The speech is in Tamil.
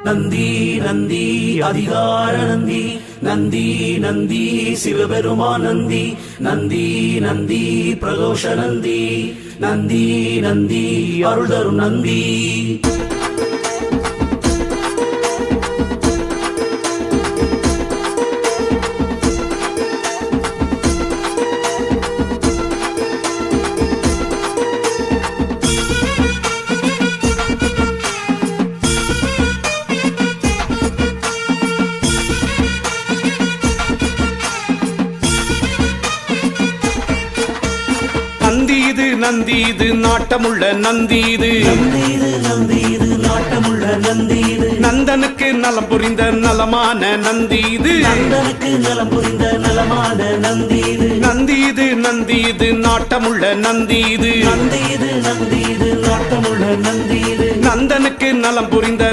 நந்தி நந்தி அதிகார நந்தி, நந்தி நந்தி சிவபெருமான் நந்தி, நந்தி நந்தி பிரதோஷ நந்தி, நந்தி நந்தி அருள் தரும் நந்தி. நந்தி இது நாட்டமுள்ள நந்தி இது, நந்தி இது நாட்டமுள்ள நந்தி இது, நந்தனுக்கு நலம் புரிந்த நலமான நந்தி இது, நந்தனுக்கு நலம் புரிந்த நலமான நந்தி இது, நந்தி இது நாட்டமுள்ள நந்தி இது, நந்தி இது நாட்டமுள்ள நந்தி இது, நந்தனுக்கு நலம் புரிந்த